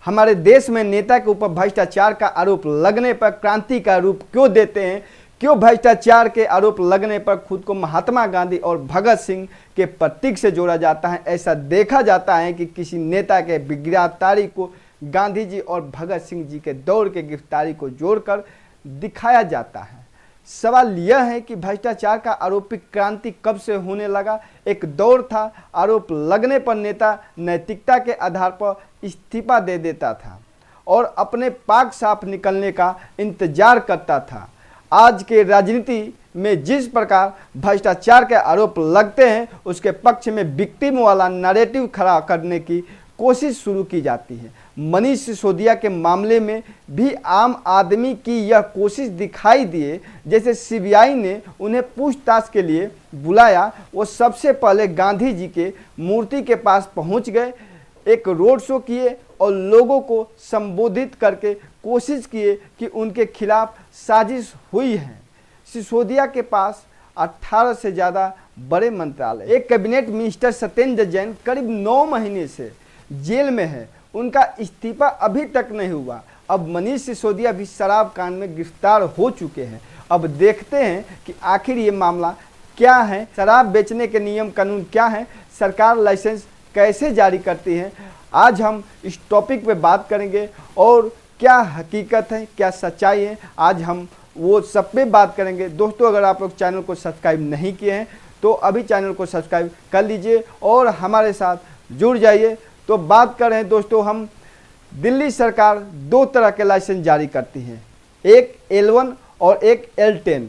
हमारे देश में नेता के ऊपर भ्रष्टाचार का आरोप लगने पर क्रांति का रूप क्यों देते हैं? क्यों भ्रष्टाचार के आरोप लगने पर खुद को महात्मा गांधी और भगत सिंह के प्रतीक से जोड़ा जाता है? ऐसा देखा जाता है कि किसी नेता के गिरफ्तारी को गांधी जी और भगत सिंह जी के दौर के गिरफ्तारी को जोड़कर दिखाया जाता है। सवाल यह है कि भ्रष्टाचार का आरोपी क्रांति कब से होने लगा? एक दौर था, आरोप लगने पर नेता नैतिकता के आधार पर इस्तीफा दे देता था और अपने पाक साफ निकलने का इंतजार करता था। आज के राजनीति में जिस प्रकार भ्रष्टाचार के आरोप लगते हैं, उसके पक्ष में विक्टिम वाला नैरेटिव खड़ा करने की कोशिश शुरू की जाती है। मनीष सिसोदिया के मामले में भी आम आदमी की यह कोशिश दिखाई दी। जैसे सीबीआई ने उन्हें पूछताछ के लिए बुलाया, वो सबसे पहले गांधी जी के मूर्ति के पास पहुंच गए, एक रोड शो किए और लोगों को संबोधित करके कोशिश किए कि उनके खिलाफ साजिश हुई है। सिसोदिया के पास 18 से ज़्यादा बड़े मंत्रालय, एक कैबिनेट मिनिस्टर सत्येंद्र जैन करीब 9 महीने से जेल में है, उनका इस्तीफा अभी तक नहीं हुआ। अब मनीष सिसोदिया भी शराब कांड में गिरफ्तार हो चुके हैं। अब देखते हैं कि आखिर ये मामला क्या है, शराब बेचने के नियम कानून क्या है, सरकार लाइसेंस कैसे जारी करती है। आज हम इस टॉपिक पे बात करेंगे और क्या हकीकत है, क्या सच्चाई है, आज हम वो सब पे बात करेंगे। दोस्तों, अगर आप लोग चैनल को सब्सक्राइब नहीं किए हैं तो अभी चैनल को सब्सक्राइब कर लीजिए और हमारे साथ जुड़ जाइए। तो बात कर रहे हैं दोस्तों हम, दिल्ली सरकार 2 तरह के लाइसेंस जारी करती है, एक L1 और एक L10।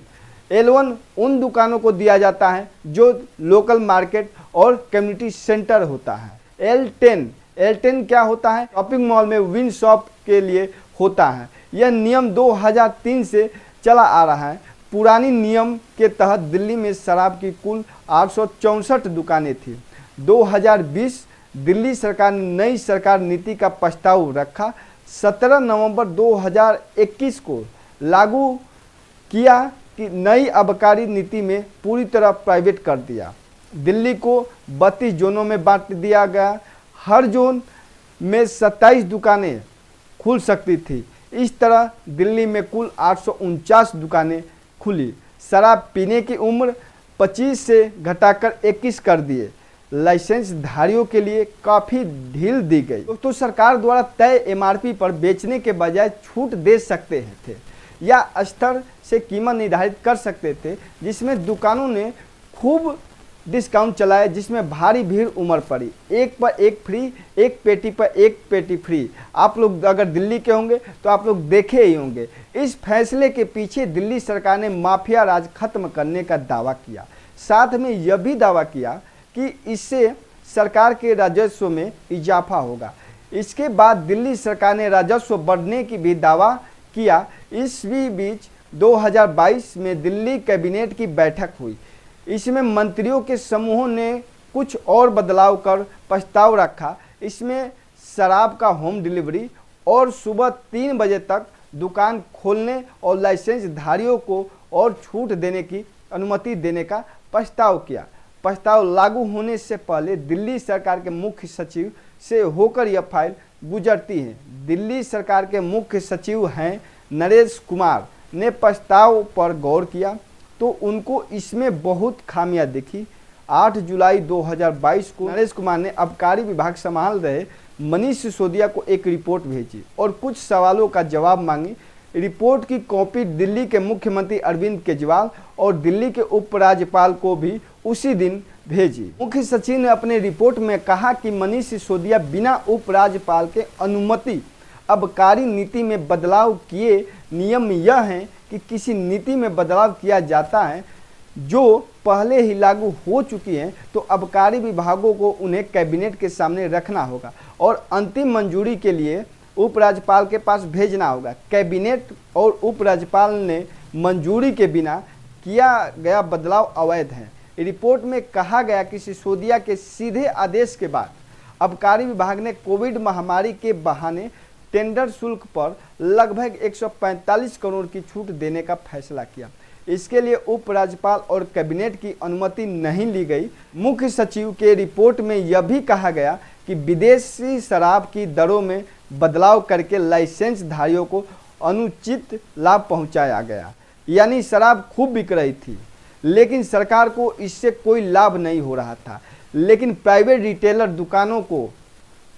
L1 उन दुकानों को दिया जाता है जो लोकल मार्केट और कम्युनिटी सेंटर होता है। L10 क्या होता है? शॉपिंग मॉल में विन शॉप के लिए होता है। यह नियम 2003 से चला आ रहा है। पुरानी नियम के तहत दिल्ली में शराब की कुल 864 दुकानें थी। 2020 दिल्ली सरकार ने नई सरकार नीति का प्रस्ताव रखा। 17 नवंबर 2021 को लागू किया कि नई आबकारी नीति में पूरी तरह प्राइवेट कर दिया। दिल्ली को 32 जोनों में बांट दिया गया। हर जोन में 27 दुकानें खुल सकती थी। इस तरह दिल्ली में कुल 849 दुकानें खुली। शराब पीने की उम्र 25 से घटाकर 21 कर दिए। लाइसेंस धारियों के लिए काफ़ी ढील दी गई। तो सरकार द्वारा तय MRP पर बेचने के बजाय छूट दे सकते थे या स्तर से कीमत निर्धारित कर सकते थे, जिसमें दुकानों ने खूब डिस्काउंट चलाया, जिसमें भारी भीड़ उमड़ पड़ी। एक पर एक फ्री, एक पेटी पर एक पेटी फ्री। आप लोग अगर दिल्ली के होंगे तो आप लोग देखे ही होंगे। इस फैसले के पीछे दिल्ली सरकार ने माफिया राज खत्म करने का दावा किया। साथ में यह भी दावा किया कि इससे सरकार के राजस्व में इजाफा होगा। इसके बाद दिल्ली सरकार ने राजस्व बढ़ने की भी दावा किया। इसी बीच 2022 में दिल्ली कैबिनेट की बैठक हुई। इसमें मंत्रियों के समूहों ने कुछ और बदलाव कर प्रस्ताव रखा। इसमें शराब का होम डिलीवरी और सुबह 3 बजे तक दुकान खोलने और लाइसेंस धारियों को और छूट देने की अनुमति देने का प्रस्ताव किया। प्रस्ताव लागू होने से पहले दिल्ली सरकार के मुख्य सचिव से होकर यह फाइल गुजरती है। दिल्ली सरकार के मुख्य सचिव हैं नरेश कुमार ने प्रस्ताव पर गौर किया तो उनको इसमें बहुत खामियां दिखी। 8 जुलाई 2022 को नरेश कुमार ने आबकारी विभाग संभाल रहे मनीष सिसोदिया को एक रिपोर्ट भेजी और कुछ सवालों का जवाब मांगी। रिपोर्ट की कॉपी दिल्ली के मुख्यमंत्री अरविंद केजरीवाल और दिल्ली के उपराज्यपाल को भी उसी दिन भेजी। मुख्य सचिव ने अपने रिपोर्ट में कहा कि मनीष सिसोदिया बिना उपराज्यपाल के अनुमति आबकारी नीति में बदलाव किए। नियम यह है कि किसी नीति में बदलाव किया जाता है जो पहले ही लागू हो चुकी है तो आबकारी विभागों को उन्हें कैबिनेट के सामने रखना होगा और अंतिम मंजूरी के लिए उपराज्यपाल के पास भेजना होगा। कैबिनेट और उपराज्यपाल ने मंजूरी के बिना किया गया बदलाव अवैध है। रिपोर्ट में कहा गया कि सिसोदिया के सीधे आदेश के बाद आबकारी विभाग ने कोविड महामारी के बहाने टेंडर शुल्क पर लगभग 145 करोड़ की छूट देने का फैसला किया। इसके लिए उपराज्यपाल और कैबिनेट की अनुमति नहीं ली गई। मुख्य सचिव के रिपोर्ट में यह भी कहा गया कि विदेशी शराब की दरों में बदलाव करके लाइसेंस धारियों को अनुचित लाभ पहुंचाया गया। यानी शराब खूब बिक रही थी, लेकिन सरकार को इससे कोई लाभ नहीं हो रहा था, लेकिन प्राइवेट रिटेलर दुकानों को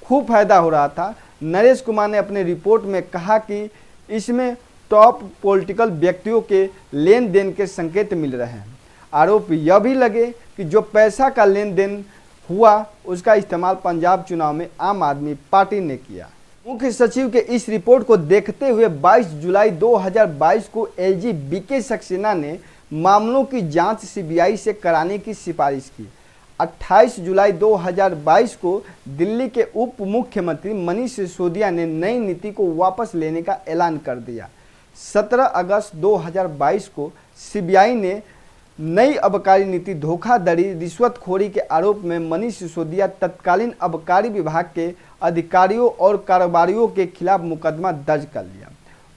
खूब फायदा हो रहा था। नरेश कुमार ने अपने रिपोर्ट में कहा कि इसमें टॉप पॉलिटिकल व्यक्तियों के लेन देन के संकेत मिल रहे हैं। आरोप यह भी लगे कि जो पैसा का लेन देन हुआ उसका इस्तेमाल पंजाब चुनाव में आम आदमी पार्टी ने किया। मुख्य सचिव के इस रिपोर्ट को देखते हुए 22 जुलाई 2022 को एलजी बीके सक्सेना ने मामलों की जांच सीबीआई से कराने की सिफारिश की। 28 जुलाई 2022 को दिल्ली के उप मुख्यमंत्री मनीष सिसोदिया ने नई नीति को वापस लेने का ऐलान कर दिया। 17 अगस्त 2022 को सीबीआई ने नई आबकारी नीति धोखाधड़ी रिश्वतखोरी के आरोप में मनीष सिसोदिया तत्कालीन आबकारी विभाग के अधिकारियों और कारोबारियों के खिलाफ मुकदमा दर्ज कर लिया।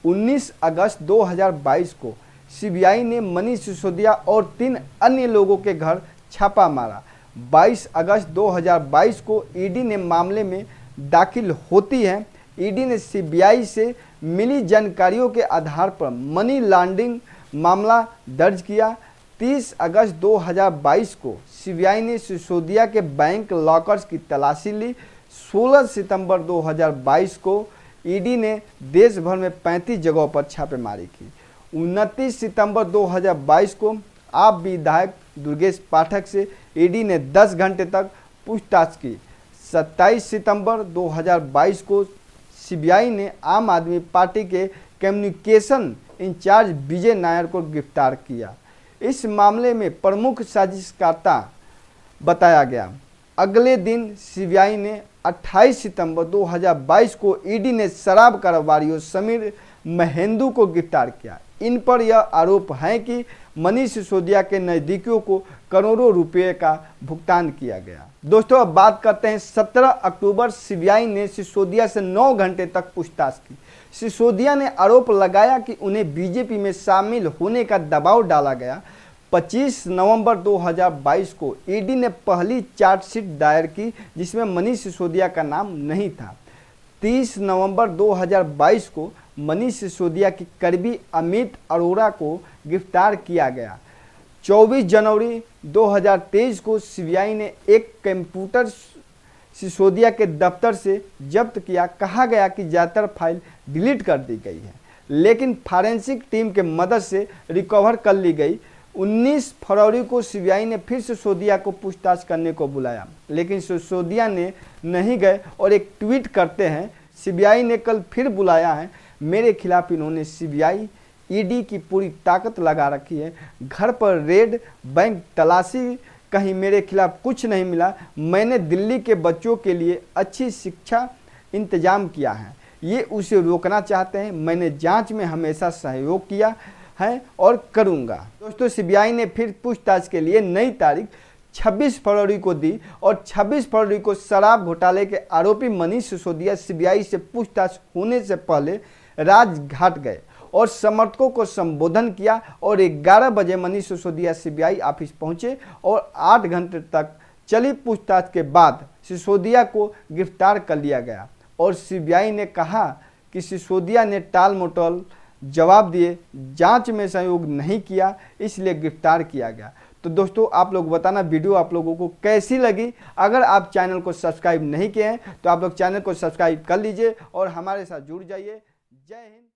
19 अगस्त 2022 को सीबीआई ने मनीष सिसोदिया और 3 अन्य लोगों के घर छापा मारा। 22 अगस्त 2022 को ईडी ने मामले में दाखिल होती है। ईडी ने सीबीआई से मिली जानकारियों के आधार पर मनी लॉन्ड्रिंग मामला दर्ज किया। 30 अगस्त 2022 को सीबीआई ने सिसोदिया के बैंक लॉकर्स की तलाशी ली। 16 सितंबर 2022 को ईडी ने देश भर में 35 जगहों पर छापेमारी की। 29 सितंबर 2022 को आप विधायक दुर्गेश पाठक से ईडी ने 10 घंटे तक पूछताछ की। 27 सितंबर 2022 को सीबीआई ने आम आदमी पार्टी के कम्युनिकेशन इंचार्ज विजय नायर को गिरफ्तार किया। इस मामले में प्रमुख साजिशकर्ता बताया गया। अगले दिन सीबीआई ने 28 सितंबर 2022 को ईडी ने शराब कारोबारियों समीर महेंदु को गिरफ्तार किया। इन पर यह आरोप है कि मनीष सिसोदिया के नज़दीकियों को करोड़ों रुपए का भुगतान किया गया। दोस्तों, अब बात करते हैं 17 अक्टूबर सीबीआई ने सिसोदिया से 9 घंटे तक पूछताछ की। सिसोदिया ने आरोप लगाया कि उन्हें बीजेपी में शामिल होने का दबाव डाला गया। 25 नवंबर 2022 को ईडी ने पहली चार्जशीट दायर की, जिसमें मनीष सिसोदिया का नाम नहीं था। 30 नवंबर 2022 को मनीष सिसोदिया की करीबी अमित अरोड़ा को गिरफ्तार किया गया। 24 जनवरी 2023 को सीबीआई ने एक कंप्यूटर सिसोदिया के दफ्तर से जब्त किया। कहा गया कि ज़्यादातर फाइल डिलीट कर दी गई है, लेकिन फॉरेंसिक टीम के मदद से रिकवर कर ली गई। 19 फरवरी को सीबीआई ने फिर सिसोदिया को पूछताछ करने को बुलाया, लेकिन सिसोदिया ने नहीं गए और एक ट्वीट करते हैं, सीबीआई ने कल फिर बुलाया है। मेरे खिलाफ इन्होंने सीबीआई ईडी की पूरी ताकत लगा रखी है। घर पर रेड, बैंक तलाशी, कहीं मेरे खिलाफ कुछ नहीं मिला। मैंने दिल्ली के बच्चों के लिए अच्छी शिक्षा इंतजाम किया है, ये उसे रोकना चाहते हैं। मैंने जांच में हमेशा सहयोग किया है और करूंगा। दोस्तों, सीबीआई ने फिर पूछताछ के लिए नई तारीख 26 फरवरी को दी और 26 फरवरी को शराब घोटाले के आरोपी मनीष सिसोदिया सीबीआई से पूछताछ होने से पहले राजघाट गए और समर्थकों को संबोधन किया और 11 बजे मनीष सिसोदिया सीबीआई ऑफिस पहुंचे और 8 घंटे तक चली पूछताछ के बाद सिसोदिया को गिरफ्तार कर लिया गया। और सीबीआई ने कहा कि सिसोदिया ने टाल मटोल जवाब दिए, जांच में सहयोग नहीं किया, इसलिए गिरफ्तार किया गया। तो दोस्तों, आप लोग बताना वीडियो आप लोगों को कैसी लगी। अगर आप चैनल को सब्सक्राइब नहीं किए हैं तो आप लोग चैनल को सब्सक्राइब कर लीजिए और हमारे साथ जुड़ जाइए। जय हिंद।